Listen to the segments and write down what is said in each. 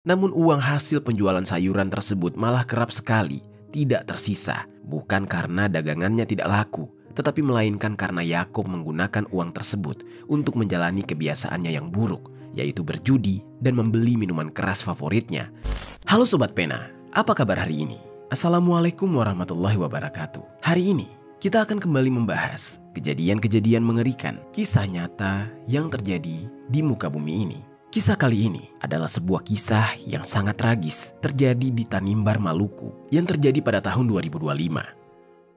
Namun uang hasil penjualan sayuran tersebut malah kerap sekali tidak tersisa, bukan karena dagangannya tidak laku, tetapi melainkan karena Yakub menggunakan uang tersebut untuk menjalani kebiasaannya yang buruk, yaitu berjudi dan membeli minuman keras favoritnya. Halo Sobat Pena, apa kabar hari ini? Assalamualaikum warahmatullahi wabarakatuh. Hari ini kita akan kembali membahas kejadian-kejadian mengerikan, kisah nyata yang terjadi di muka bumi ini. Kisah kali ini adalah sebuah kisah yang sangat tragis terjadi di Tanimbar, Maluku yang terjadi pada tahun 2025.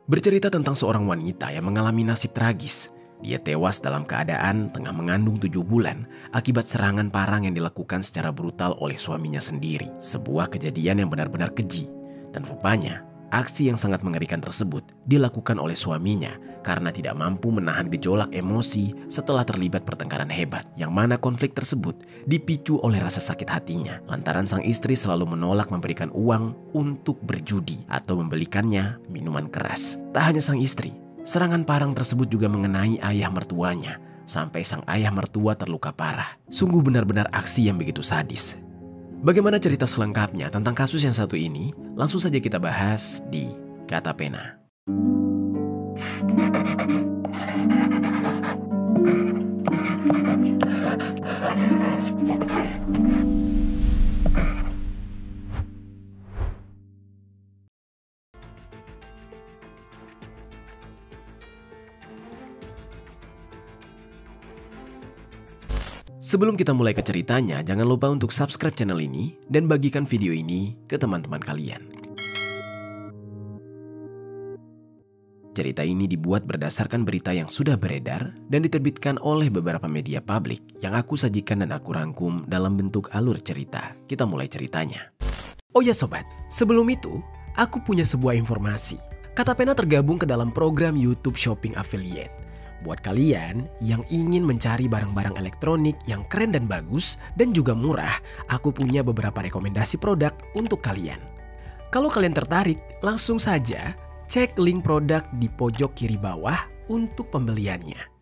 Bercerita tentang seorang wanita yang mengalami nasib tragis. Dia tewas dalam keadaan tengah mengandung 7 bulan akibat serangan parang yang dilakukan secara brutal oleh suaminya sendiri. Sebuah kejadian yang benar-benar keji. Dan rupanya aksi yang sangat mengerikan tersebut dilakukan oleh suaminya karena tidak mampu menahan gejolak emosi setelah terlibat pertengkaran hebat, yang mana konflik tersebut dipicu oleh rasa sakit hatinya lantaran sang istri selalu menolak memberikan uang untuk berjudi atau membelikannya minuman keras. Tak hanya sang istri, serangan parang tersebut juga mengenai ayah mertuanya sampai sang ayah mertua terluka parah. Sungguh benar-benar aksi yang begitu sadis. Bagaimana cerita selengkapnya tentang kasus yang satu ini? Langsung saja kita bahas di Kata Pena. Sebelum kita mulai ke ceritanya, jangan lupa untuk subscribe channel ini dan bagikan video ini ke teman-teman kalian. Cerita ini dibuat berdasarkan berita yang sudah beredar dan diterbitkan oleh beberapa media publik yang aku sajikan dan aku rangkum dalam bentuk alur cerita. Kita mulai ceritanya. Oh ya sobat, sebelum itu aku punya sebuah informasi. Kata Pena tergabung ke dalam program YouTube Shopping Affiliate. Buat kalian yang ingin mencari barang-barang elektronik yang keren dan bagus dan juga murah, aku punya beberapa rekomendasi produk untuk kalian. Kalau kalian tertarik, langsung saja cek link produk di pojok kiri bawah untuk pembeliannya.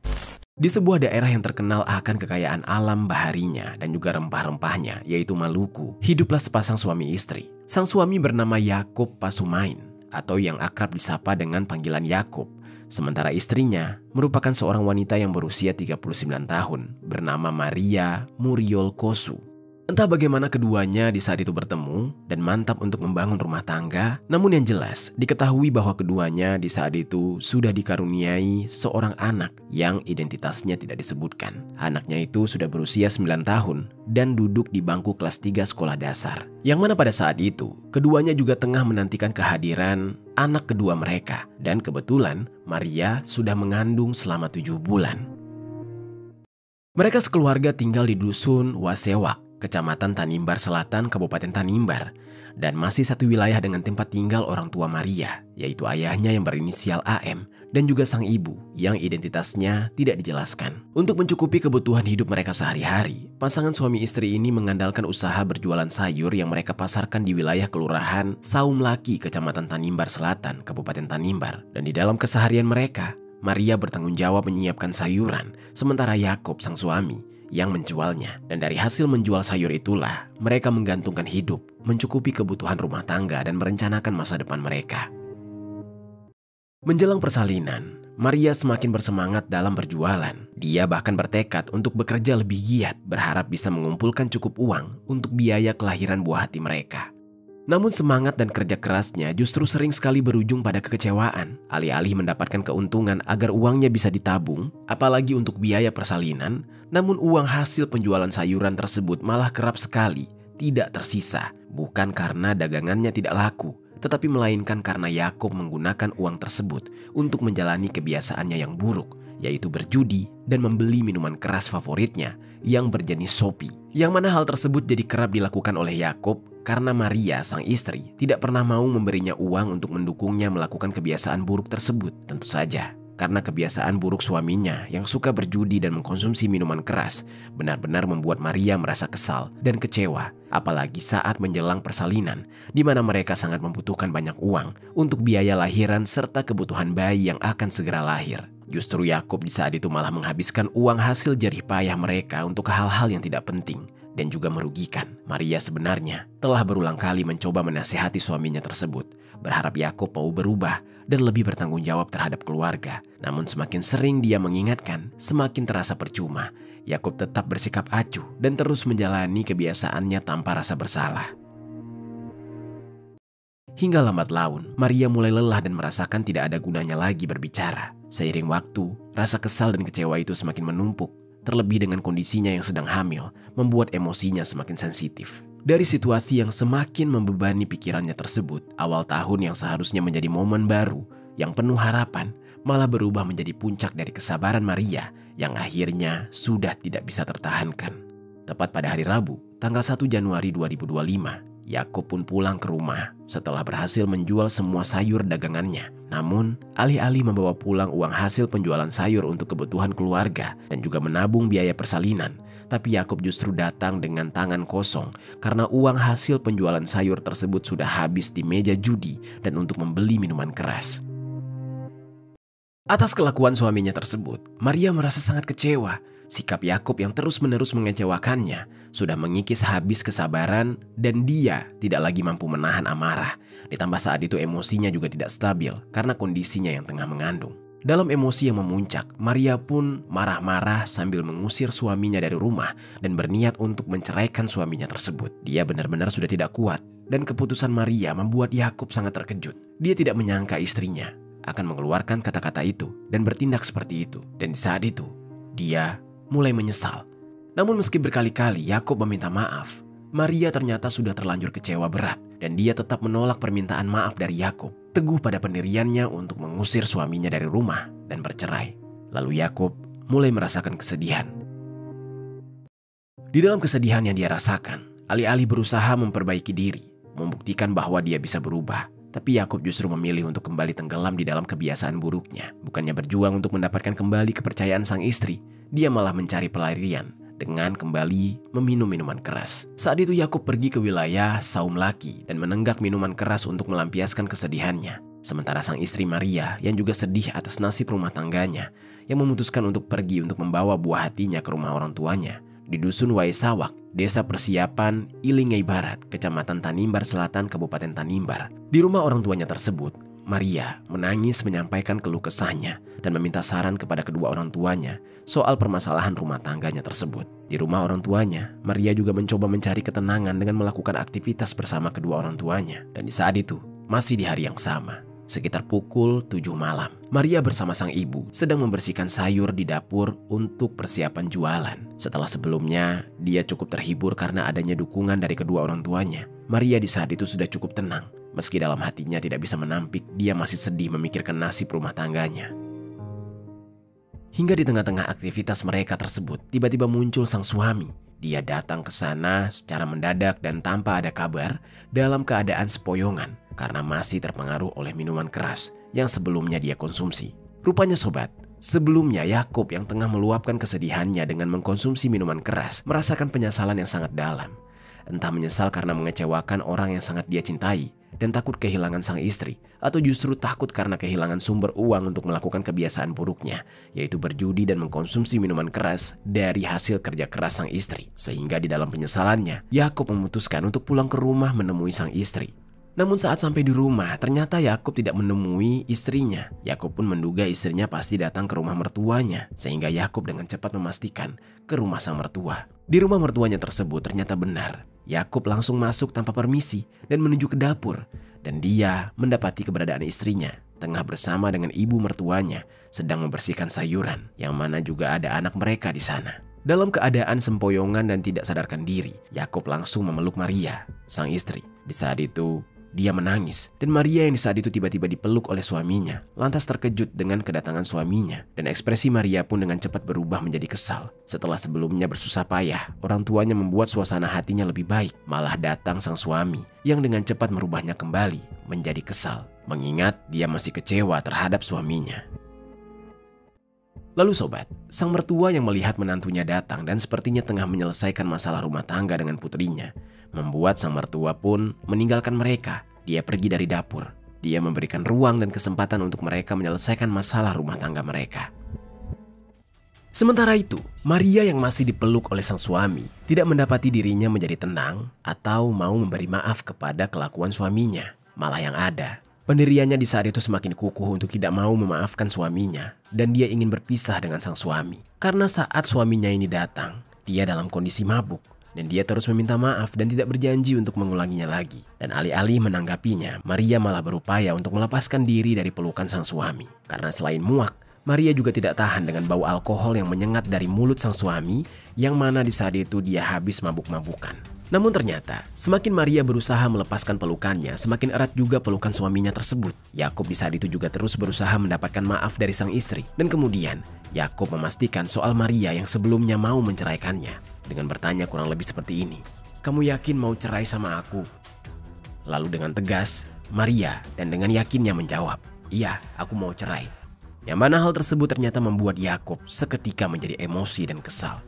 Di sebuah daerah yang terkenal akan kekayaan alam baharinya dan juga rempah-rempahnya, yaitu Maluku, hiduplah sepasang suami istri. Sang suami bernama Yakub Pasumain atau yang akrab disapa dengan panggilan Yakub. Sementara istrinya merupakan seorang wanita yang berusia 39 tahun bernama Maria Muriol Kosu. Entah bagaimana keduanya di saat itu bertemu dan mantap untuk membangun rumah tangga, namun yang jelas diketahui bahwa keduanya di saat itu sudah dikaruniai seorang anak yang identitasnya tidak disebutkan. Anaknya itu sudah berusia 9 tahun dan duduk di bangku kelas 3 sekolah dasar. Yang mana pada saat itu keduanya juga tengah menantikan kehadiran anak kedua mereka, dan kebetulan Maria sudah mengandung selama 7 bulan. Mereka sekeluarga tinggal di dusun Wasewak, Kecamatan Tanimbar Selatan, Kabupaten Tanimbar, dan masih satu wilayah dengan tempat tinggal orang tua Maria, yaitu ayahnya yang berinisial AM dan juga sang ibu yang identitasnya tidak dijelaskan. Untuk mencukupi kebutuhan hidup mereka sehari-hari, pasangan suami istri ini mengandalkan usaha berjualan sayur yang mereka pasarkan di wilayah Kelurahan Saum Laki, Kecamatan Tanimbar Selatan, Kabupaten Tanimbar. Dan di dalam keseharian mereka, Maria bertanggung jawab menyiapkan sayuran, sementara Yakub sang suami yang menjualnya. Dan dari hasil menjual sayur itulah mereka menggantungkan hidup, mencukupi kebutuhan rumah tangga dan merencanakan masa depan mereka. Menjelang persalinan, Maria semakin bersemangat dalam berjualan. Dia bahkan bertekad untuk bekerja lebih giat, berharap bisa mengumpulkan cukup uang untuk biaya kelahiran buah hati mereka. Namun semangat dan kerja kerasnya justru sering sekali berujung pada kekecewaan. Alih-alih mendapatkan keuntungan agar uangnya bisa ditabung, apalagi untuk biaya persalinan, namun uang hasil penjualan sayuran tersebut malah kerap sekali tidak tersisa. Bukan karena dagangannya tidak laku, tetapi melainkan karena Yakub menggunakan uang tersebut untuk menjalani kebiasaannya yang buruk, yaitu berjudi dan membeli minuman keras favoritnya yang berjenis Shopee. Yang mana hal tersebut jadi kerap dilakukan oleh Yakub karena Maria, sang istri, tidak pernah mau memberinya uang untuk mendukungnya melakukan kebiasaan buruk tersebut. Tentu saja, karena kebiasaan buruk suaminya yang suka berjudi dan mengkonsumsi minuman keras benar-benar membuat Maria merasa kesal dan kecewa. Apalagi saat menjelang persalinan, di mana mereka sangat membutuhkan banyak uang untuk biaya lahiran serta kebutuhan bayi yang akan segera lahir. Justru Yakub di saat itu malah menghabiskan uang hasil jerih payah mereka untuk hal-hal yang tidak penting dan juga merugikan. Maria sebenarnya telah berulang kali mencoba menasihati suaminya tersebut, berharap Yakub mau berubah dan lebih bertanggung jawab terhadap keluarga. Namun semakin sering dia mengingatkan, semakin terasa percuma. Yakub tetap bersikap acuh dan terus menjalani kebiasaannya tanpa rasa bersalah. Hingga lambat laun, Maria mulai lelah dan merasakan tidak ada gunanya lagi berbicara. Seiring waktu, rasa kesal dan kecewa itu semakin menumpuk. Terlebih dengan kondisinya yang sedang hamil, membuat emosinya semakin sensitif. Dari situasi yang semakin membebani pikirannya tersebut, awal tahun yang seharusnya menjadi momen baru, yang penuh harapan, malah berubah menjadi puncak dari kesabaran Maria yang akhirnya sudah tidak bisa tertahankan. Tepat pada hari Rabu, tanggal 1 Januari 2025, Yakub pun pulang ke rumah setelah berhasil menjual semua sayur dagangannya. Namun, alih-alih membawa pulang uang hasil penjualan sayur untuk kebutuhan keluarga dan juga menabung biaya persalinan, tapi Yakub justru datang dengan tangan kosong karena uang hasil penjualan sayur tersebut sudah habis di meja judi dan untuk membeli minuman keras. Atas kelakuan suaminya tersebut, Maria merasa sangat kecewa. Sikap Yakub yang terus-menerus mengecewakannya sudah mengikis habis kesabaran dan dia tidak lagi mampu menahan amarah. Ditambah saat itu emosinya juga tidak stabil karena kondisinya yang tengah mengandung. Dalam emosi yang memuncak, Maria pun marah-marah sambil mengusir suaminya dari rumah dan berniat untuk menceraikan suaminya tersebut. Dia benar-benar sudah tidak kuat dan keputusan Maria membuat Yakub sangat terkejut. Dia tidak menyangka istrinya akan mengeluarkan kata-kata itu dan bertindak seperti itu. Dan di saat itu, dia mulai menyesal. Namun meski berkali-kali Yakub meminta maaf, Maria ternyata sudah terlanjur kecewa berat dan dia tetap menolak permintaan maaf dari Yakub. Teguh pada pendiriannya untuk mengusir suaminya dari rumah dan bercerai. Lalu Yakub mulai merasakan kesedihan. Di dalam kesedihan yang dia rasakan, alih-alih berusaha memperbaiki diri, membuktikan bahwa dia bisa berubah, tapi Yakub justru memilih untuk kembali tenggelam di dalam kebiasaan buruknya. Bukannya berjuang untuk mendapatkan kembali kepercayaan sang istri, dia malah mencari pelarian dengan kembali meminum minuman keras. Saat itu Yakub pergi ke wilayah Saum Laki dan menenggak minuman keras untuk melampiaskan kesedihannya. Sementara sang istri Maria yang juga sedih atas nasib rumah tangganya, yang memutuskan untuk pergi untuk membawa buah hatinya ke rumah orang tuanya di Dusun Waisawak, Desa Persiapan, Ilingai Barat, Kecamatan Tanimbar Selatan, Kabupaten Tanimbar. Di rumah orang tuanya tersebut, Maria menangis menyampaikan keluh kesahnya dan meminta saran kepada kedua orang tuanya soal permasalahan rumah tangganya tersebut. Di rumah orang tuanya, Maria juga mencoba mencari ketenangan dengan melakukan aktivitas bersama kedua orang tuanya. Dan di saat itu, masih di hari yang sama, sekitar pukul 7 malam, Maria bersama sang ibu sedang membersihkan sayur di dapur untuk persiapan jualan. Setelah sebelumnya, dia cukup terhibur karena adanya dukungan dari kedua orang tuanya. Maria di saat itu sudah cukup tenang. Meski dalam hatinya tidak bisa menampik, dia masih sedih memikirkan nasib rumah tangganya. Hingga di tengah-tengah aktivitas mereka tersebut, tiba-tiba muncul sang suami. Dia datang ke sana secara mendadak dan tanpa ada kabar dalam keadaan sepoyongan karena masih terpengaruh oleh minuman keras yang sebelumnya dia konsumsi. Rupanya sobat, sebelumnya Yakub yang tengah meluapkan kesedihannya dengan mengkonsumsi minuman keras merasakan penyesalan yang sangat dalam. Entah menyesal karena mengecewakan orang yang sangat dia cintai dan takut kehilangan sang istri, atau justru takut karena kehilangan sumber uang untuk melakukan kebiasaan buruknya, yaitu berjudi dan mengkonsumsi minuman keras dari hasil kerja keras sang istri. Sehingga di dalam penyesalannya, Yakub memutuskan untuk pulang ke rumah menemui sang istri. Namun saat sampai di rumah, ternyata Yakub tidak menemui istrinya. Yakub pun menduga istrinya pasti datang ke rumah mertuanya, sehingga Yakub dengan cepat memastikan ke rumah sang mertua. Di rumah mertuanya tersebut ternyata benar. Yakub langsung masuk tanpa permisi dan menuju ke dapur, dan dia mendapati keberadaan istrinya tengah bersama dengan ibu mertuanya sedang membersihkan sayuran, yang mana juga ada anak mereka di sana. Dalam keadaan sempoyongan dan tidak sadarkan diri, Yakub langsung memeluk Maria, sang istri. Di saat itu, dia menangis, dan Maria yang di saat itu tiba-tiba dipeluk oleh suaminya, lantas terkejut dengan kedatangan suaminya, dan ekspresi Maria pun dengan cepat berubah menjadi kesal. Setelah sebelumnya bersusah payah, orang tuanya membuat suasana hatinya lebih baik, malah datang sang suami yang dengan cepat merubahnya kembali menjadi kesal, mengingat dia masih kecewa terhadap suaminya. Lalu sobat, sang mertua yang melihat menantunya datang dan sepertinya tengah menyelesaikan masalah rumah tangga dengan putrinya, membuat sang mertua pun meninggalkan mereka. Dia pergi dari dapur. Dia memberikan ruang dan kesempatan untuk mereka menyelesaikan masalah rumah tangga mereka. Sementara itu, Maria yang masih dipeluk oleh sang suami tidak mendapati dirinya menjadi tenang atau mau memberi maaf kepada kelakuan suaminya. Malah yang ada, pendiriannya di saat itu semakin kukuh untuk tidak mau memaafkan suaminya dan dia ingin berpisah dengan sang suami. Karena saat suaminya ini datang, dia dalam kondisi mabuk dan dia terus meminta maaf dan tidak berjanji untuk mengulanginya lagi. Dan alih-alih menanggapinya, Maria malah berupaya untuk melepaskan diri dari pelukan sang suami. Karena selain muak, Maria juga tidak tahan dengan bau alkohol yang menyengat dari mulut sang suami yang mana di saat itu dia habis mabuk-mabukan. Namun ternyata semakin Maria berusaha melepaskan pelukannya, semakin erat juga pelukan suaminya tersebut. Yakub di saat itu juga terus berusaha mendapatkan maaf dari sang istri. Dan kemudian Yakub memastikan soal Maria yang sebelumnya mau menceraikannya dengan bertanya kurang lebih seperti ini, "Kamu yakin mau cerai sama aku?" Lalu dengan tegas Maria dan dengan yakinnya menjawab, "Iya, aku mau cerai." Yang mana hal tersebut ternyata membuat Yakub seketika menjadi emosi dan kesal.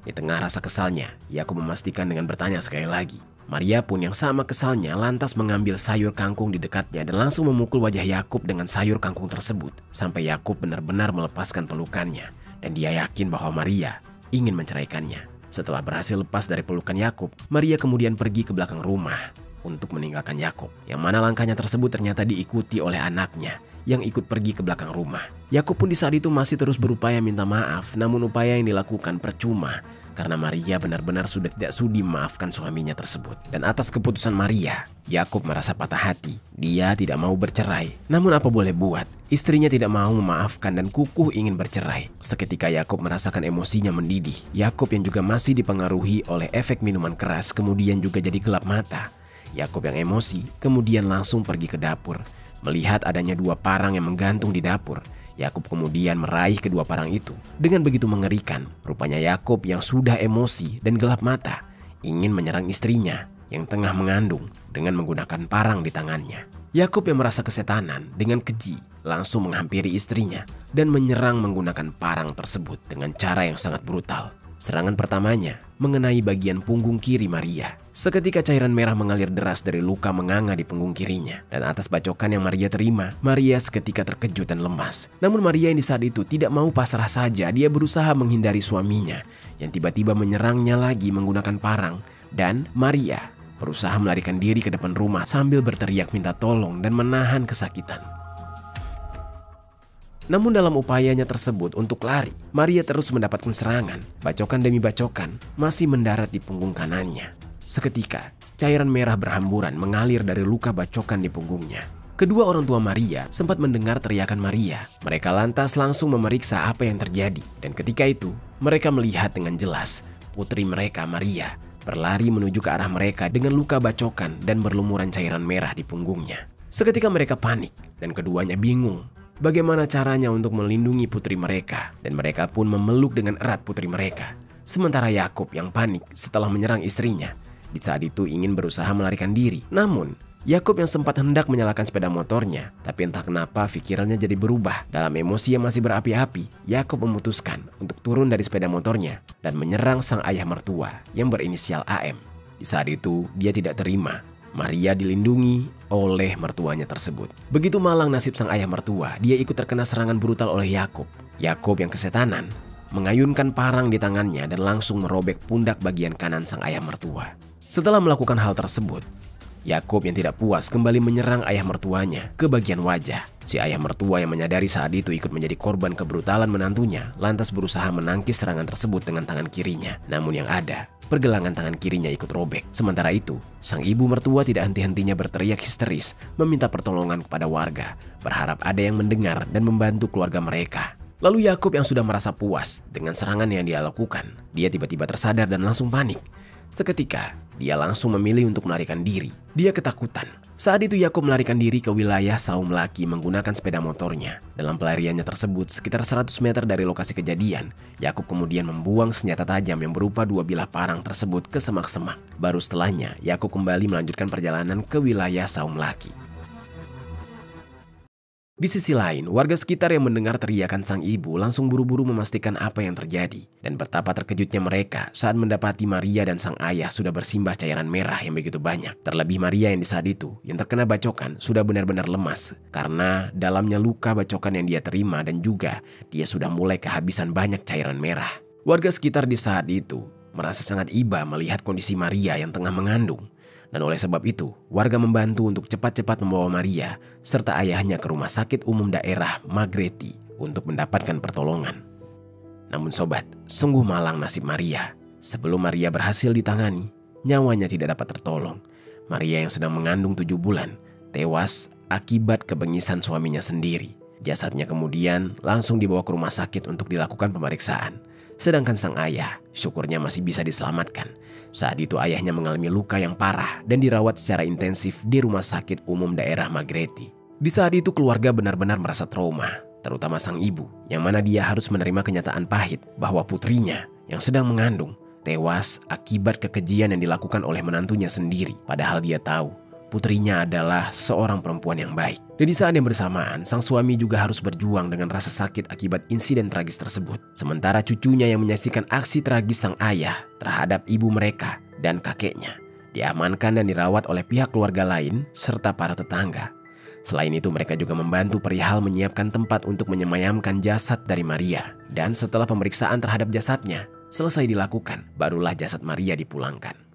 Di tengah rasa kesalnya, Yakub memastikan dengan bertanya sekali lagi. Maria pun yang sama kesalnya lantas mengambil sayur kangkung di dekatnya dan langsung memukul wajah Yakub dengan sayur kangkung tersebut. Sampai Yakub benar-benar melepaskan pelukannya dan dia yakin bahwa Maria ingin menceraikannya. Setelah berhasil lepas dari pelukan Yakub, Maria kemudian pergi ke belakang rumah untuk meninggalkan Yakub. Yang mana langkahnya tersebut ternyata diikuti oleh anaknya yang ikut pergi ke belakang rumah. Yakub pun di saat itu masih terus berupaya minta maaf, namun upaya yang dilakukan percuma karena Maria benar-benar sudah tidak sudi memaafkan suaminya tersebut. Dan atas keputusan Maria, Yakub merasa patah hati. Dia tidak mau bercerai. Namun apa boleh buat, istrinya tidak mau memaafkan dan kukuh ingin bercerai. Seketika Yakub merasakan emosinya mendidih. Yakub yang juga masih dipengaruhi oleh efek minuman keras kemudian juga jadi gelap mata. Yakub yang emosi kemudian langsung pergi ke dapur. Melihat adanya 2 parang yang menggantung di dapur, Yakub kemudian meraih kedua parang itu. Dengan begitu mengerikan, rupanya Yakub yang sudah emosi dan gelap mata ingin menyerang istrinya yang tengah mengandung dengan menggunakan parang di tangannya. Yakub yang merasa kesetanan dengan keji langsung menghampiri istrinya dan menyerang menggunakan parang tersebut dengan cara yang sangat brutal. Serangan pertamanya mengenai bagian punggung kiri Maria. Seketika cairan merah mengalir deras dari luka menganga di punggung kirinya. Dan atas bacokan yang Maria terima, Maria seketika terkejut dan lemas. Namun Maria yang di saat itu tidak mau pasrah saja. Dia berusaha menghindari suaminya yang tiba-tiba menyerangnya lagi menggunakan parang. Dan Maria berusaha melarikan diri ke depan rumah sambil berteriak minta tolong dan menahan kesakitan. Namun dalam upayanya tersebut untuk lari, Maria terus mendapatkan serangan. Bacokan demi bacokan masih mendarat di punggung kanannya. Seketika, cairan merah berhamburan mengalir dari luka bacokan di punggungnya. Kedua orang tua Maria sempat mendengar teriakan Maria. Mereka lantas langsung memeriksa apa yang terjadi. Dan ketika itu, mereka melihat dengan jelas putri mereka Maria berlari menuju ke arah mereka dengan luka bacokan dan berlumuran cairan merah di punggungnya. Seketika mereka panik dan keduanya bingung bagaimana caranya untuk melindungi putri mereka, dan mereka pun memeluk dengan erat putri mereka. Sementara Yakub yang panik setelah menyerang istrinya, di saat itu ingin berusaha melarikan diri. Namun, Yakub yang sempat hendak menyalakan sepeda motornya, tapi entah kenapa pikirannya jadi berubah. Dalam emosi yang masih berapi-api, Yakub memutuskan untuk turun dari sepeda motornya dan menyerang sang ayah mertua yang berinisial AM. Di saat itu, dia tidak terima Maria dilindungi oleh mertuanya tersebut. Begitu malang nasib sang ayah mertua, dia ikut terkena serangan brutal oleh Yakub. Yakub yang kesetanan mengayunkan parang di tangannya dan langsung merobek pundak bagian kanan sang ayah mertua. Setelah melakukan hal tersebut, Yakub yang tidak puas kembali menyerang ayah mertuanya ke bagian wajah. Si ayah mertua yang menyadari saat itu ikut menjadi korban kebrutalan menantunya, lantas berusaha menangkis serangan tersebut dengan tangan kirinya. Namun yang ada, pergelangan tangan kirinya ikut robek. Sementara itu, sang ibu mertua tidak henti-hentinya berteriak histeris, meminta pertolongan kepada warga, berharap ada yang mendengar dan membantu keluarga mereka. Lalu Yakub yang sudah merasa puas dengan serangan yang dia lakukan, dia tiba-tiba tersadar dan langsung panik. Seketika, dia langsung memilih untuk melarikan diri. Dia ketakutan. Saat itu Yakub melarikan diri ke wilayah Saum Laki menggunakan sepeda motornya. Dalam pelariannya tersebut, sekitar 100 meter dari lokasi kejadian, Yakub kemudian membuang senjata tajam yang berupa 2 bilah parang tersebut ke semak-semak. Baru setelahnya, Yakub kembali melanjutkan perjalanan ke wilayah Saum Laki. Di sisi lain, warga sekitar yang mendengar teriakan sang ibu langsung buru-buru memastikan apa yang terjadi. Dan betapa terkejutnya mereka saat mendapati Maria dan sang ayah sudah bersimbah cairan merah yang begitu banyak. Terlebih Maria yang di saat itu, yang terkena bacokan, sudah benar-benar lemas. Karena dalamnya luka bacokan yang dia terima dan juga dia sudah mulai kehabisan banyak cairan merah. Warga sekitar di saat itu merasa sangat iba melihat kondisi Maria yang tengah mengandung. Dan oleh sebab itu, warga membantu untuk cepat-cepat membawa Maria serta ayahnya ke rumah sakit umum daerah Magreti untuk mendapatkan pertolongan. Namun sobat, sungguh malang nasib Maria. Sebelum Maria berhasil ditangani, nyawanya tidak dapat tertolong. Maria yang sedang mengandung 7 bulan, tewas akibat kebengisan suaminya sendiri. Jasadnya kemudian langsung dibawa ke rumah sakit untuk dilakukan pemeriksaan. Sedangkan sang ayah, syukurnya masih bisa diselamatkan. Saat itu ayahnya mengalami luka yang parah dan dirawat secara intensif di rumah sakit umum daerah Magreti. Di saat itu keluarga benar-benar merasa trauma, terutama sang ibu, yang mana dia harus menerima kenyataan pahit bahwa putrinya yang sedang mengandung tewas akibat kekejian yang dilakukan oleh menantunya sendiri. Padahal dia tahu putrinya adalah seorang perempuan yang baik. Dan di saat yang bersamaan, sang suami juga harus berjuang dengan rasa sakit akibat insiden tragis tersebut. Sementara cucunya yang menyaksikan aksi tragis sang ayah terhadap ibu mereka dan kakeknya diamankan dan dirawat oleh pihak keluarga lain serta para tetangga. Selain itu mereka juga membantu perihal menyiapkan tempat untuk menyemayamkan jasad dari Maria. Dan setelah pemeriksaan terhadap jasadnya selesai dilakukan, barulah jasad Maria dipulangkan.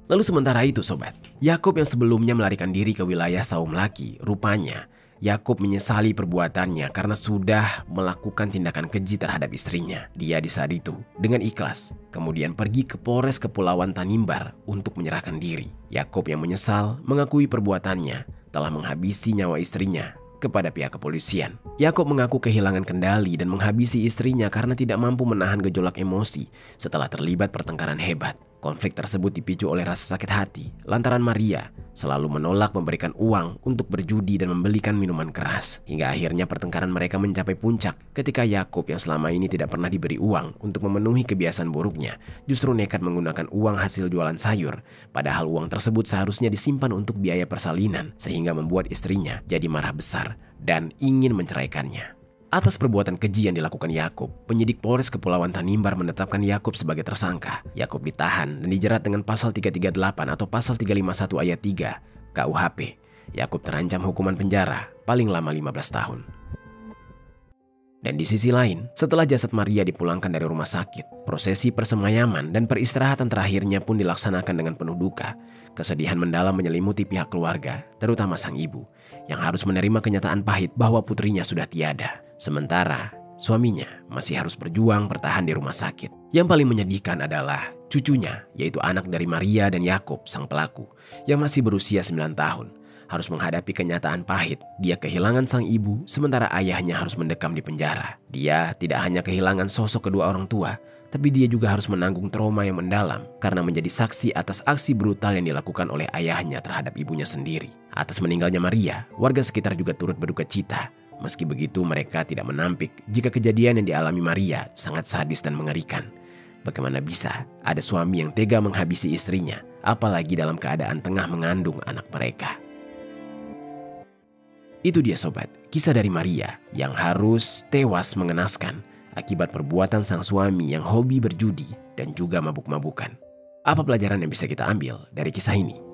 Lalu sementara itu sobat, Yakub yang sebelumnya melarikan diri ke wilayah Saum Laki, rupanya Yakub menyesali perbuatannya karena sudah melakukan tindakan keji terhadap istrinya. Dia di saat itu dengan ikhlas kemudian pergi ke Polres Kepulauan Tanimbar untuk menyerahkan diri. Yakub yang menyesal mengakui perbuatannya telah menghabisi nyawa istrinya kepada pihak kepolisian. Yakub mengaku kehilangan kendali dan menghabisi istrinya karena tidak mampu menahan gejolak emosi setelah terlibat pertengkaran hebat. Konflik tersebut dipicu oleh rasa sakit hati lantaran Maria selalu menolak memberikan uang untuk berjudi dan membelikan minuman keras. Hingga akhirnya pertengkaran mereka mencapai puncak ketika Yakub yang selama ini tidak pernah diberi uang untuk memenuhi kebiasaan buruknya justru nekat menggunakan uang hasil jualan sayur. Padahal uang tersebut seharusnya disimpan untuk biaya persalinan, sehingga membuat istrinya jadi marah besar dan ingin menceraikannya. Atas perbuatan keji yang dilakukan Yakub, penyidik Polres Kepulauan Tanimbar menetapkan Yakub sebagai tersangka. Yakub ditahan dan dijerat dengan pasal 338 atau pasal 351 ayat 3 KUHP. Yakub terancam hukuman penjara paling lama 15 tahun. Dan di sisi lain, setelah jasad Maria dipulangkan dari rumah sakit, prosesi persemayaman dan peristirahatan terakhirnya pun dilaksanakan dengan penuh duka. Kesedihan mendalam menyelimuti pihak keluarga, terutama sang ibu, yang harus menerima kenyataan pahit bahwa putrinya sudah tiada. Sementara, suaminya masih harus berjuang bertahan di rumah sakit. Yang paling menyedihkan adalah cucunya, yaitu anak dari Maria dan Yakub, sang pelaku, yang masih berusia 9 tahun. Harus menghadapi kenyataan pahit. Dia kehilangan sang ibu, sementara ayahnya harus mendekam di penjara. Dia tidak hanya kehilangan sosok kedua orang tua, tapi dia juga harus menanggung trauma yang mendalam karena menjadi saksi atas aksi brutal yang dilakukan oleh ayahnya terhadap ibunya sendiri. Atas meninggalnya Maria, warga sekitar juga turut berduka cita. Meski begitu, mereka tidak menampik jika kejadian yang dialami Maria sangat sadis dan mengerikan. Bagaimana bisa ada suami yang tega menghabisi istrinya, apalagi dalam keadaan tengah mengandung anak mereka. Itu dia sobat, kisah dari Maria yang harus tewas mengenaskan akibat perbuatan sang suami yang hobi berjudi dan juga mabuk-mabukan. Apa pelajaran yang bisa kita ambil dari kisah ini?